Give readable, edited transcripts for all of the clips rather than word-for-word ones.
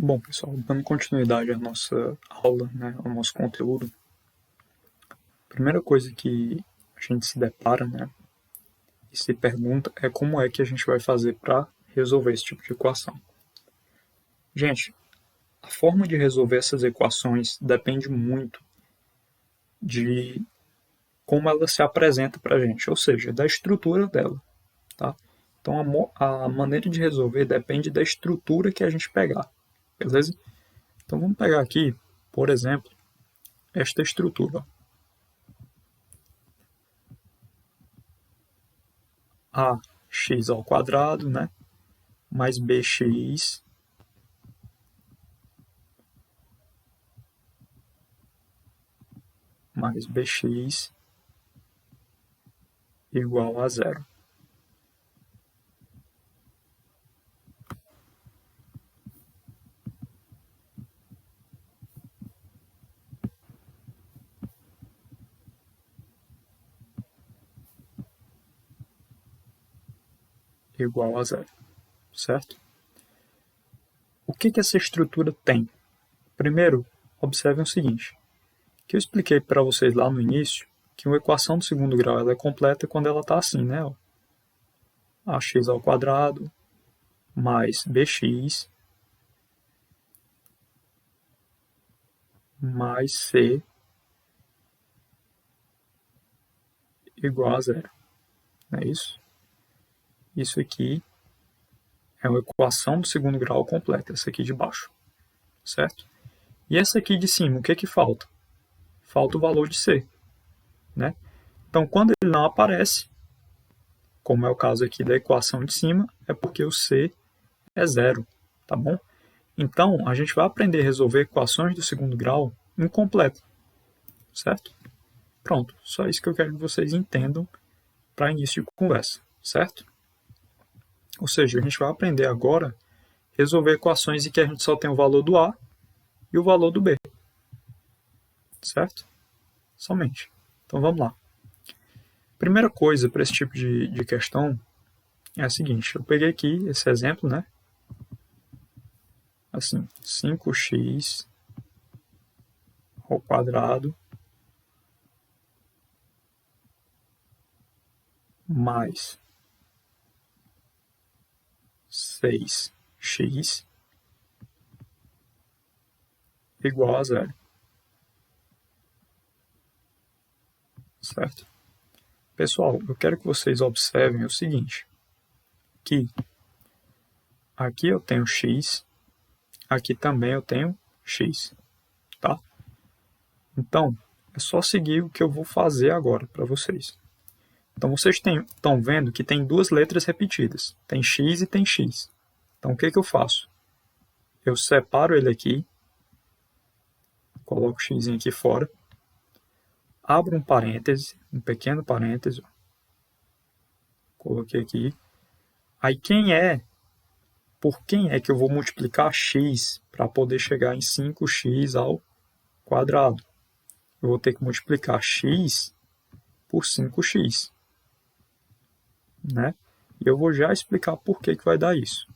Bom, pessoal, dando continuidade à nossa aula, né, ao nosso conteúdo, a primeira coisa que a gente se depara, né, e se pergunta é como é que a gente vai fazer para resolver esse tipo de equação. Gente, a forma de resolver essas equações depende muito de como ela se apresenta para a gente, ou seja, da estrutura dela, tá? Então a maneira de resolver depende da estrutura que a gente pegar, beleza? Então vamos pegar aqui, por exemplo, esta estrutura. Ax ao quadrado, né? Mais bx mais bx igual a zero. Igual a zero, certo? O que essa estrutura tem? Primeiro, observem o seguinte, que eu expliquei para vocês lá no início, que uma equação do segundo grau ela é completa quando ela está assim, né? Ax ao quadrado mais bx mais c igual a zero. Não é isso? Isso aqui é uma equação do segundo grau completa, essa aqui de baixo, certo? E essa aqui de cima, o que falta? Falta o valor de c, né? Então, quando ele não aparece, como é o caso aqui da equação de cima, é porque o c é zero, tá bom? Então, a gente vai aprender a resolver equações do segundo grau incompletas, certo? Pronto, só isso que eu quero que vocês entendam para início de conversa, certo? Ou seja, a gente vai aprender agora a resolver equações em que a gente só tem o valor do A e o valor do B, certo? Somente. Então vamos lá. Primeira coisa para esse tipo de questão é a seguinte, eu peguei aqui esse exemplo, né? Assim, 5x ao quadrado mais 6x igual a zero. Certo? Pessoal, eu quero que vocês observem o seguinte, que aqui eu tenho x, aqui também eu tenho x, tá? Então, é só seguir o que eu vou fazer agora para vocês. Então, vocês estão vendo que tem duas letras repetidas. Tem x e tem x. Então, o que eu faço? Eu separo ele aqui, coloco o x aqui fora, abro um parêntese, um pequeno parêntese, coloquei aqui. Aí, por quem é que eu vou multiplicar x para poder chegar em 5x ao quadrado? Eu vou ter que multiplicar x por 5x, né? E eu vou já explicar por que vai dar isso.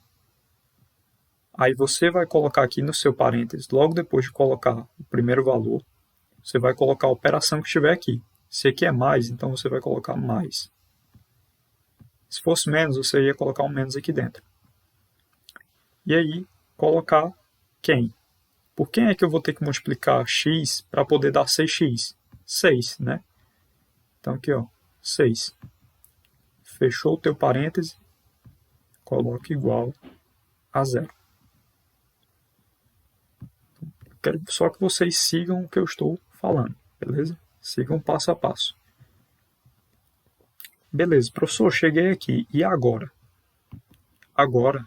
Aí você vai colocar aqui no seu parênteses, logo depois de colocar o primeiro valor, você vai colocar a operação que estiver aqui. Se aqui é mais, então você vai colocar mais. Se fosse menos, você ia colocar um menos aqui dentro. E aí, colocar quem? Por quem é que eu vou ter que multiplicar x para poder dar 6x? 6, né? Então aqui, ó, 6. Fechou o teu parêntese, coloca igual a zero. Quero só que vocês sigam o que eu estou falando, beleza? Sigam passo a passo. Beleza, professor, cheguei aqui. E agora? Agora,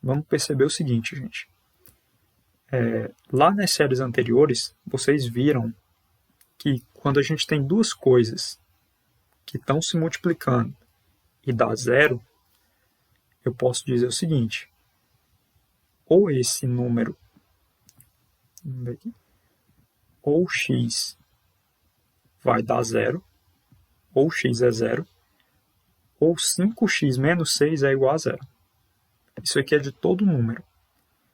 vamos perceber o seguinte, gente. Lá nas séries anteriores, vocês viram que quando a gente tem duas coisas que estão se multiplicando e dá zero, eu posso dizer o seguinte, ou esse número, ou x vai dar zero, ou x é zero, ou 5x menos 6 é igual a zero. Isso aqui é de todo número.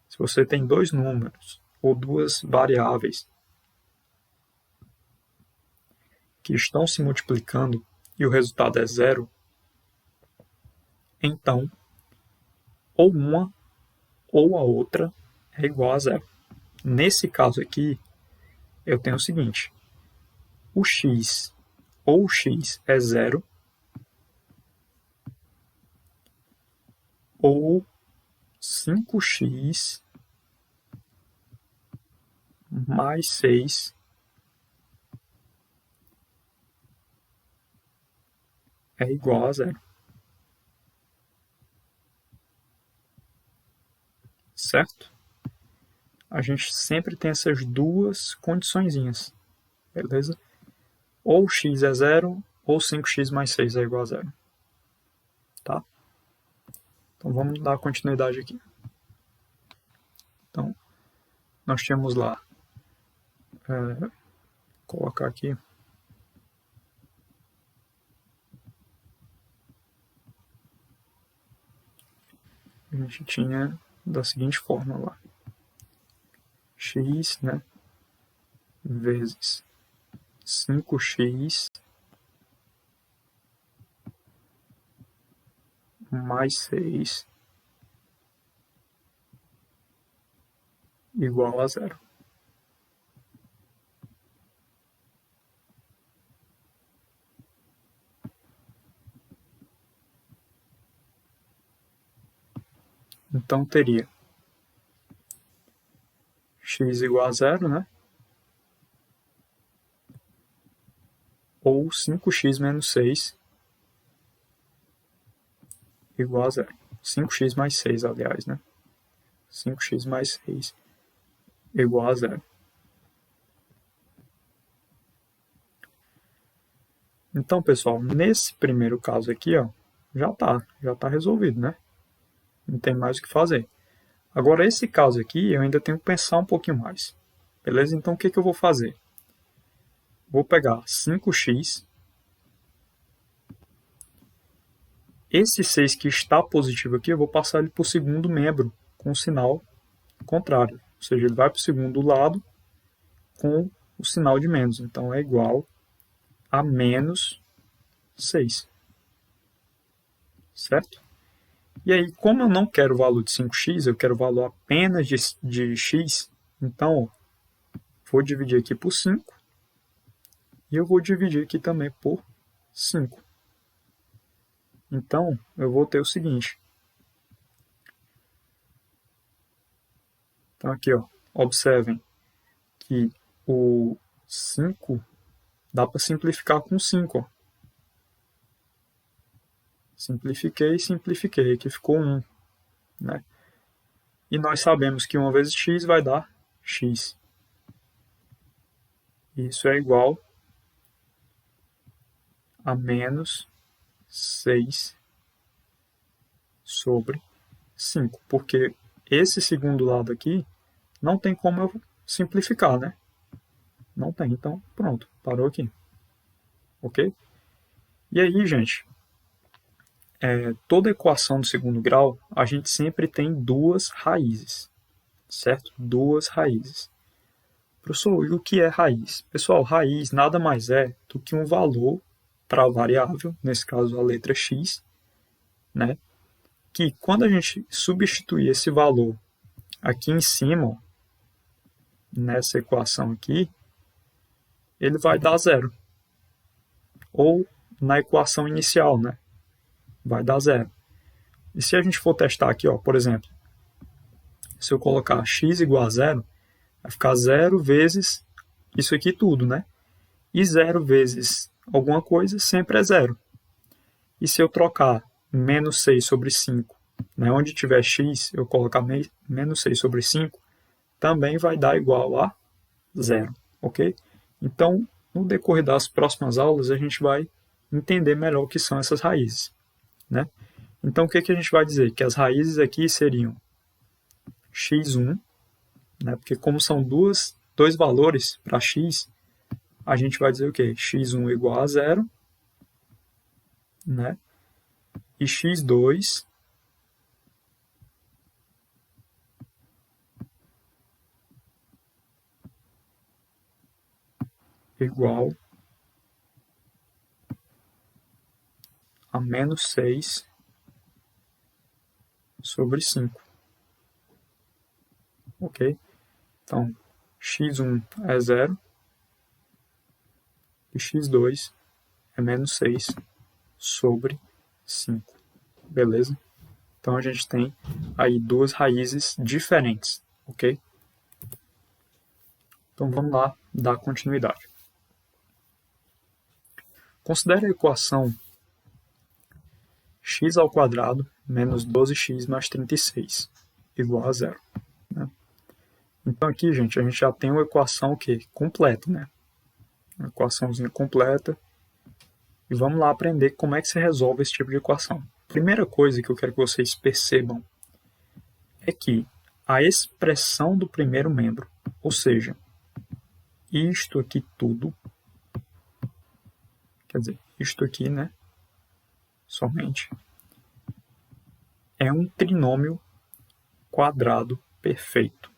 Se Se você tem dois números ou duas variáveis que estão se multiplicando e o resultado é zero, então ou uma ou a outra é igual a zero. Nesse caso aqui, eu tenho o seguinte: o x ou o x é zero, ou 5x mais 6 é igual a zero. Certo? A gente sempre tem essas duas condiçõezinhas, beleza? Ou x é zero, ou 5x mais 6 é igual a zero. Tá? Então vamos dar continuidade aqui. Então, nós tínhamos lá, colocar aqui, a gente tinha da seguinte forma lá: x, né, vezes 5x mais 6 igual a zero. Então teria x igual a zero, né? Ou 5x menos 6 igual a zero. 5x mais 6, aliás, né? 5x mais 6 igual a zero. Então, pessoal, nesse primeiro caso aqui, ó, já tá resolvido, né? Não tem mais o que fazer. Agora, esse caso aqui, eu ainda tenho que pensar um pouquinho mais. Beleza? Então, o que eu vou fazer? Vou pegar 5x. Esse 6 que está positivo aqui, eu vou passar ele para o segundo membro, com o sinal contrário. Ou seja, ele vai para o segundo lado com o sinal de menos. Então, é igual a menos 6. Certo? E aí, como eu não quero o valor de 5x, eu quero o valor apenas de x, então, ó, vou dividir aqui por 5 e eu vou dividir aqui também por 5. Então, eu vou ter o seguinte. Então, aqui, ó, observem que o 5 dá para simplificar com 5. Ó. Simplifiquei, aqui ficou 1. Né? E nós sabemos que 1 vezes x vai dar x. Isso é igual a menos 6 sobre 5. Porque esse segundo lado aqui não tem como eu simplificar, né? Não tem, então pronto, parou aqui. Ok? E aí, gente, toda equação do segundo grau, a gente sempre tem duas raízes, certo? Duas raízes. Professor, e o que é raiz? Pessoal, raiz nada mais é do que um valor para a variável, nesse caso a letra x, né? Que quando a gente substituir esse valor aqui em cima, nessa equação aqui, ele vai dar zero. Ou na equação inicial, né? Vai dar zero. E se a gente for testar aqui, ó, por exemplo, se eu colocar x igual a zero, vai ficar zero vezes isso aqui tudo, né? E zero vezes alguma coisa sempre é zero. E se eu trocar menos 6 sobre 5, né, onde tiver x, eu colocar menos 6 sobre 5, também vai dar igual a zero, ok? Então, no decorrer das próximas aulas, a gente vai entender melhor o que são essas raízes, né? Então, o que a gente vai dizer? Que as raízes aqui seriam x1, né? Porque como são dois valores para x, a gente vai dizer o quê? x1 igual a zero, né? E x2 igual a menos 6 sobre 5. Ok? Então, x1 é 0 e x2 é menos 6 sobre 5. Beleza? Então, a gente tem aí duas raízes diferentes. Ok? Então, vamos lá dar continuidade. Considere a equação x ao quadrado menos 12x mais 36 igual a 0. Né? Então aqui, gente, a gente já tem uma equação que completa, né? Uma equaçãozinha completa. E vamos lá aprender como é que se resolve esse tipo de equação. Primeira coisa que eu quero que vocês percebam é que a expressão do primeiro membro, ou seja, isto aqui tudo, quer dizer, isto aqui, né, somente, é um trinômio quadrado perfeito.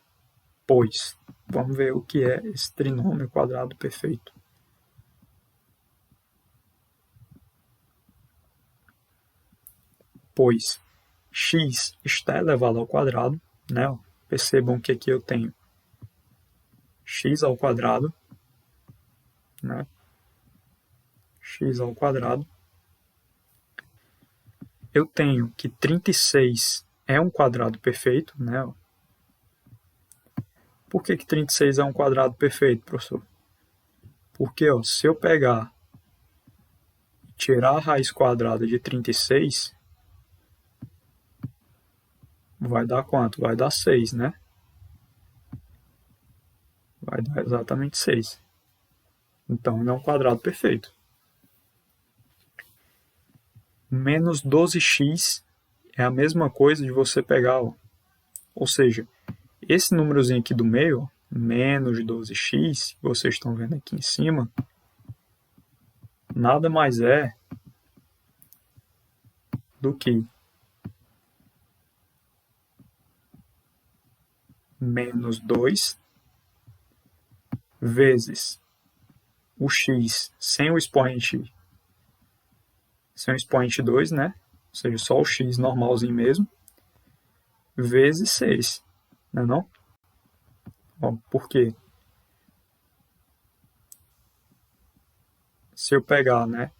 Pois, vamos ver o que é esse trinômio quadrado perfeito. Pois x está elevado ao quadrado, né? Percebam que aqui eu tenho x ao quadrado, né? X ao quadrado. Eu tenho que 36 é um quadrado perfeito, né? Por que 36 é um quadrado perfeito, professor? Porque, ó, se eu pegar e tirar a raiz quadrada de 36, vai dar quanto? Vai dar 6, né? Vai dar exatamente 6. Então, ele é um quadrado perfeito. Menos 12x é a mesma coisa de você pegar, ó, ou seja, esse númerozinho aqui do meio, ó, menos 12x, que vocês estão vendo aqui em cima, nada mais é do que menos 2 vezes o x sem o expoente 2, né? Ou seja, só o x normalzinho mesmo, vezes 6, não é não? Ó, por quê? Se eu pegar, né,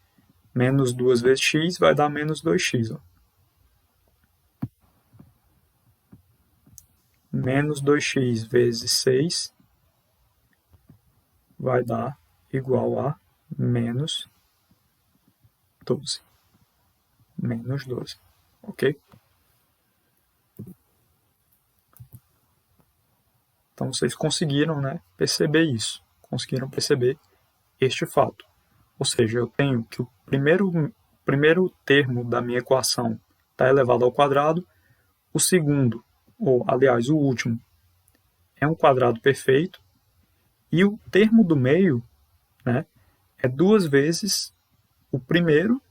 menos 2 vezes x, vai dar menos 2x. Ó. Menos 2x vezes 6 vai dar igual a menos 12. Menos 12, ok? Então vocês conseguiram, né, perceber isso. Conseguiram perceber este fato. Ou seja, eu tenho que o primeiro termo da minha equação está elevado ao quadrado, o segundo, ou aliás, o último, é um quadrado perfeito, e o termo do meio, né, é 2 vezes o primeiro,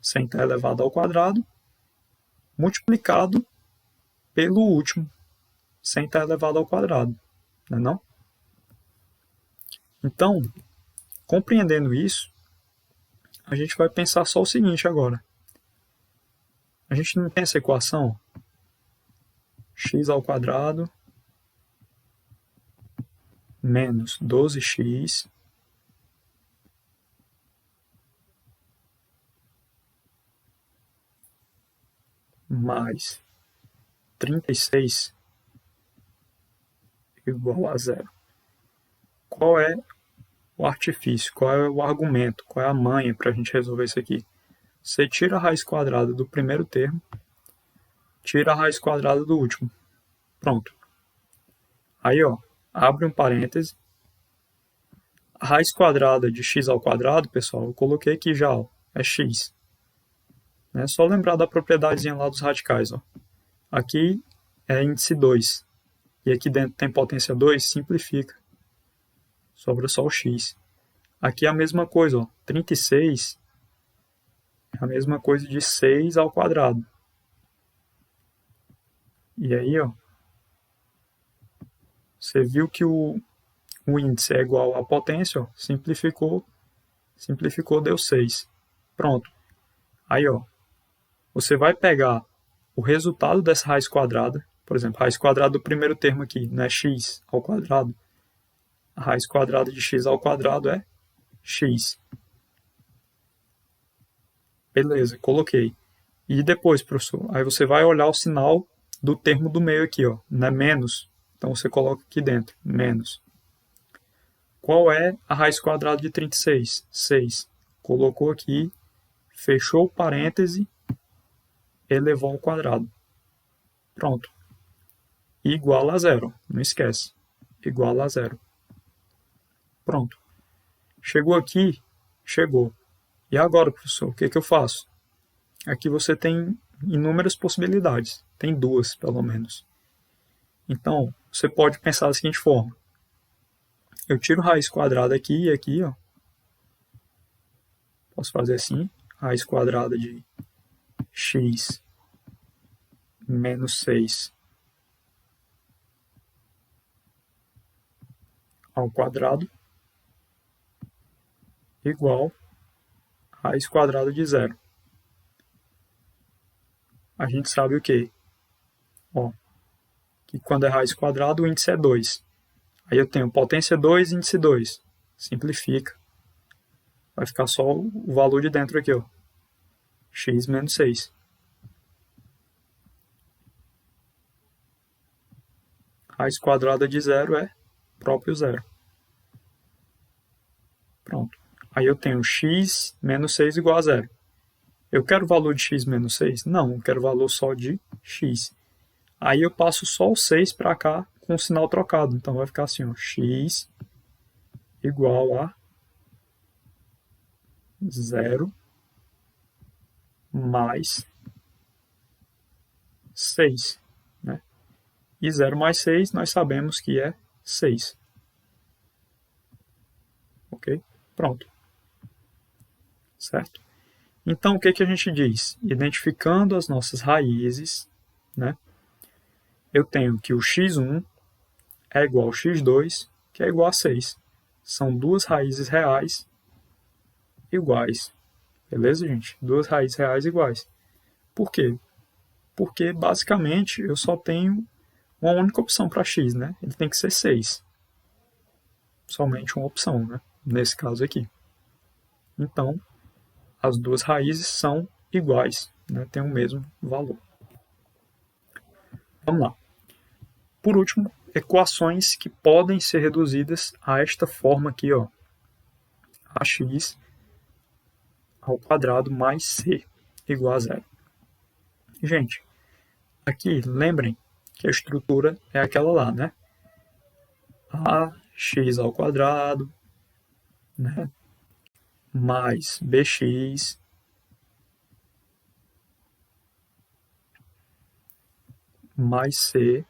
sem estar elevado ao quadrado, multiplicado pelo último, sem estar elevado ao quadrado. Não é não? Então, compreendendo isso, a gente vai pensar só o seguinte agora. A gente não tem essa equação? X ao quadrado menos 12x mais 36 igual a 0. Qual é o artifício? Qual é o argumento? Qual é a manha para a gente resolver isso aqui? Você tira a raiz quadrada do primeiro termo, tira a raiz quadrada do último. Pronto. Aí, ó, abre um parêntese. A raiz quadrada de x ao quadrado, pessoal, eu coloquei aqui já, ó, é x. É só lembrar da propriedadezinha lá dos radicais. Ó. Aqui é índice 2. E aqui dentro tem potência 2, simplifica. Sobra só o x. Aqui é a mesma coisa. Ó. 36 é a mesma coisa de 6 ao quadrado. E aí, ó, você viu que o o índice é igual à potência, ó, simplificou, deu 6. Pronto. Aí, ó, você vai pegar o resultado dessa raiz quadrada, por exemplo, a raiz quadrada do primeiro termo aqui, não é x ao quadrado. A raiz quadrada de x ao quadrado é x. Beleza, coloquei. E depois, professor, aí você vai olhar o sinal do termo do meio aqui, ó, não é menos. Então você coloca aqui dentro, menos. Qual é a raiz quadrada de 36? 6. Colocou aqui, fechou o parêntese, elevou ao quadrado. Pronto. Igual a zero. Não esquece. Igual a zero. Pronto. Chegou aqui? Chegou. E agora, professor, o que eu faço? Aqui você tem inúmeras possibilidades. Tem duas, pelo menos. Então, você pode pensar da seguinte forma. Eu tiro raiz quadrada aqui e aqui, ó. Posso fazer assim. Raiz quadrada de x menos 6 ao quadrado igual a raiz quadrada de zero. A gente sabe o quê? Ó, que quando é raiz quadrada, o índice é 2. Aí eu tenho potência 2, índice 2. Simplifica. Vai ficar só o valor de dentro aqui, ó. X menos 6. Raiz quadrada de zero é próprio zero. Pronto. Aí eu tenho x menos 6 igual a zero. Eu quero o valor de x menos 6? Não, eu quero o valor só de x. Aí eu passo só o 6 para cá com o sinal trocado. Então vai ficar assim, ó, x igual a 0 mais 6. Né? E 0 mais 6 nós sabemos que é 6. Ok? Pronto. Certo? Então, o que a gente diz? Identificando as nossas raízes, né? Eu tenho que o x1 é igual ao x2, que é igual a 6. São duas raízes reais iguais. Beleza, gente? Duas raízes reais iguais. Por quê? Porque, basicamente, eu só tenho uma única opção para x, né? Ele tem que ser 6. Somente uma opção, né? Nesse caso aqui. Então, as duas raízes são iguais, né? Tem o mesmo valor. Vamos lá. Por último, equações que podem ser reduzidas a esta forma aqui, ó. Ax ao quadrado mais c igual a zero. Gente, aqui lembrem que a estrutura é aquela lá, né? Ax ao quadrado, né? Mais bx mais c,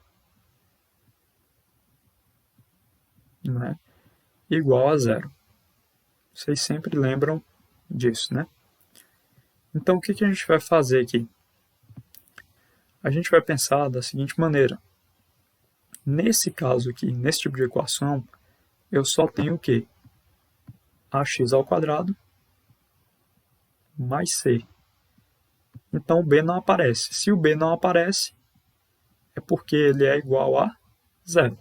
né? Igual a zero. Vocês sempre lembram disso, né? Então, o que a gente vai fazer aqui? A gente vai pensar da seguinte maneira. Nesse caso aqui, nesse tipo de equação, eu só tenho o quê? Ax ao quadrado mais c. Então, o b não aparece. Se o b não aparece, é porque ele é igual a zero.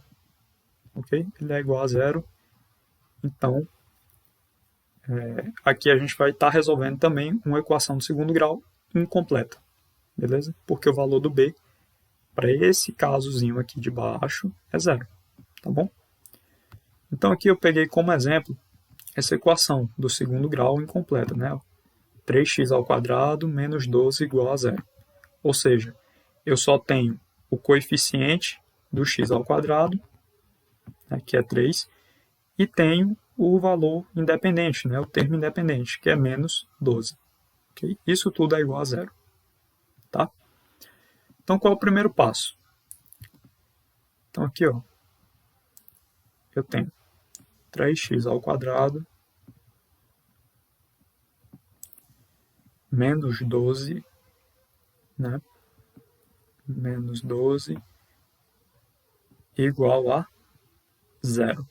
Ok? Ele é igual a zero. Então, aqui a gente vai estar resolvendo também uma equação do segundo grau incompleta. Beleza? Porque o valor do b, para esse casozinho aqui de baixo, é zero. Tá bom? Então, aqui eu peguei como exemplo essa equação do segundo grau incompleta, né? 3x ao quadrado menos 12 igual a zero. Ou seja, eu só tenho o coeficiente do x ao quadrado, né, que é 3, e tenho o valor independente, né, o termo independente, que é menos 12. Okay? Isso tudo é igual a zero. Tá? Então, qual é o primeiro passo? Então, aqui, ó, eu tenho 3x ao quadrado menos 12, né? Menos 12 igual a zero.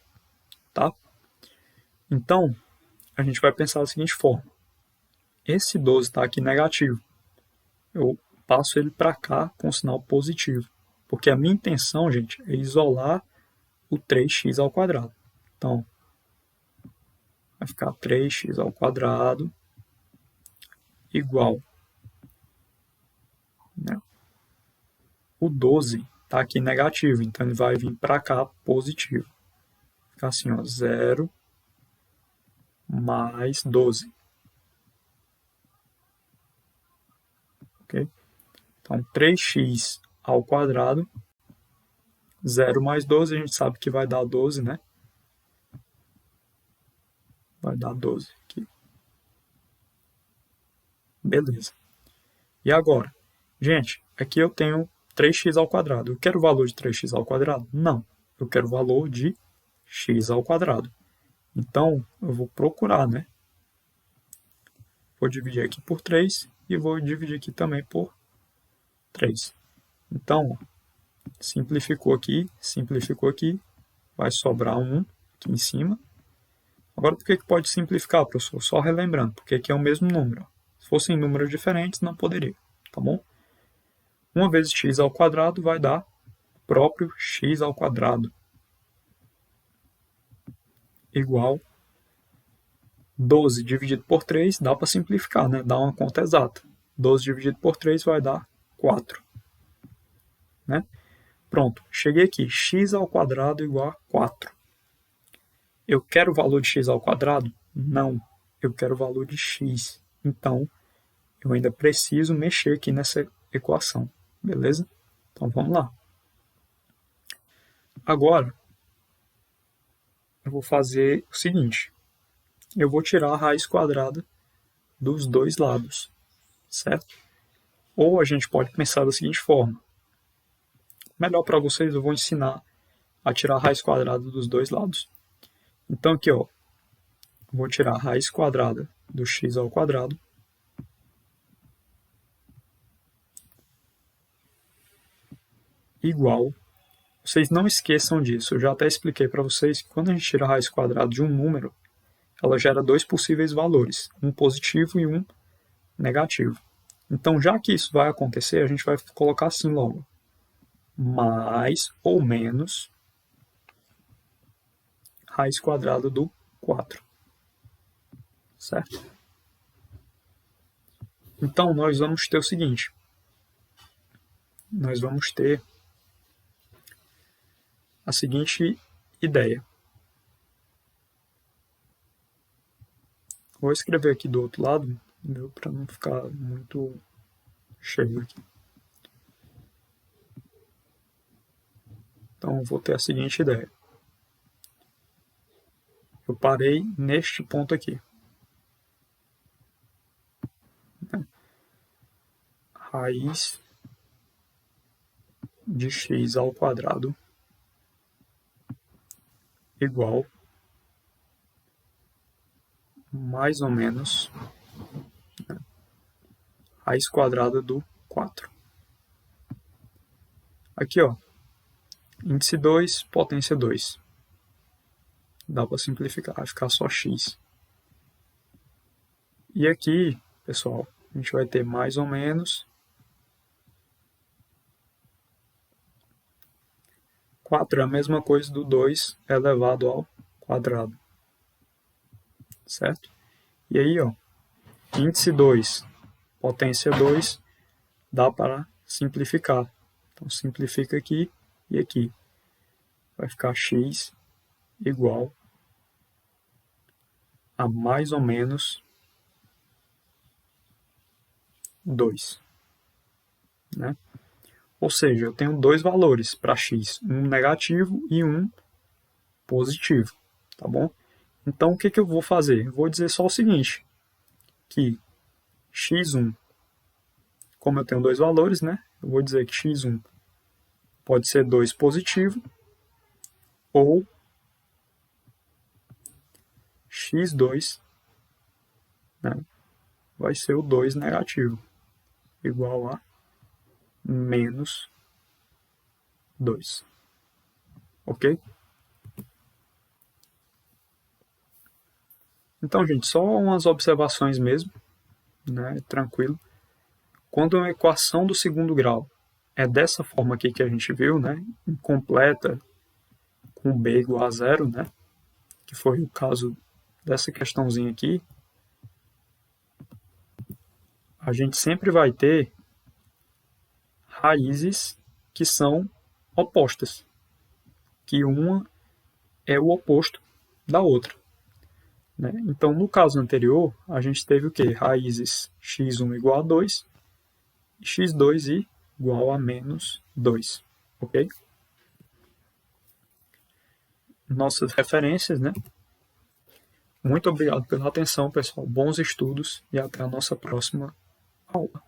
tá? Então, a gente vai pensar da seguinte forma. Esse 12 está aqui negativo. Eu passo ele para cá com sinal positivo. Porque a minha intenção, gente, é isolar o 3x ao quadrado. Então, vai ficar 3x ao quadrado igual, né? O 12 está aqui negativo, então ele vai vir para cá positivo. Fica assim, ó, 0 mais 12. Ok? Então, 3x ao quadrado, 0 mais 12, a gente sabe que vai dar 12, né? Vai dar 12 aqui. Beleza. E agora? Gente, aqui eu tenho 3x ao quadrado. Eu quero o valor de 3x ao quadrado? Não. Eu quero o valor de x ao quadrado. Então, eu vou procurar, né? Vou dividir aqui por 3 e vou dividir aqui também por 3. Então, simplificou aqui, vai sobrar 1 aqui em cima. Agora, por que pode simplificar, professor? Só relembrando, porque aqui é o mesmo número. Se fossem números diferentes, não poderia, tá bom? 1 vezes x ao quadrado vai dar o próprio x ao quadrado igual 12 dividido por 3, dá para simplificar, né? Dá uma conta exata. 12 dividido por 3 vai dar 4. Né? Pronto, cheguei aqui. X ao quadrado igual a 4. Eu quero o valor de x ao quadrado? Não, eu quero o valor de x. Então, eu ainda preciso mexer aqui nessa equação. Beleza? Então, vamos lá. Agora, eu vou fazer o seguinte. Eu vou tirar a raiz quadrada dos dois lados, certo? Ou a gente pode pensar da seguinte forma. Melhor para vocês, eu vou ensinar a tirar a raiz quadrada dos dois lados. Então aqui, ó, vou tirar a raiz quadrada do x ao quadrado igual, vocês não esqueçam disso, eu já até expliquei para vocês que quando a gente tira a raiz quadrada de um número, ela gera dois possíveis valores, um positivo e um negativo. Então, já que isso vai acontecer, a gente vai colocar assim logo, mais ou menos raiz quadrada do 4. Certo? Então, nós vamos ter o seguinte. Nós vamos ter a seguinte ideia. Vou escrever aqui do outro lado, para não ficar muito cheio aqui. Então, vou ter a seguinte ideia. Eu parei neste ponto aqui. Raiz de x ao quadrado igual mais ou menos raiz quadrada do 4. Aqui, ó, índice 2, potência 2. Dá para simplificar, vai ficar só x. E aqui, pessoal, a gente vai ter mais ou menos 4 é a mesma coisa do 2 elevado ao quadrado. Certo? E aí, ó, índice 2, potência 2, dá para simplificar. Então, simplifica aqui e aqui. Vai ficar x igual a mais ou menos 2. Né? Ou seja, eu tenho dois valores para x, um negativo e um positivo. Tá bom? Então, o que eu vou fazer? Eu vou dizer só o seguinte, que x1, como eu tenho dois valores, né? Eu vou dizer que x1 pode ser 2 positivo ou x2, né, vai ser o 2 negativo, igual a menos 2. Ok? Então, gente, só umas observações mesmo, né? Tranquilo. Quando uma equação do segundo grau é dessa forma aqui que a gente viu, né? Incompleta, com b igual a zero, né? Que foi o caso dessa questãozinha aqui, a gente sempre vai ter raízes que são opostas, que uma é o oposto da outra, né? Então, no caso anterior, a gente teve o quê? Raízes x1 igual a 2 e x2 igual a menos 2, ok? Nossas referências, né? Muito obrigado pela atenção, pessoal. Bons estudos e até a nossa próxima aula.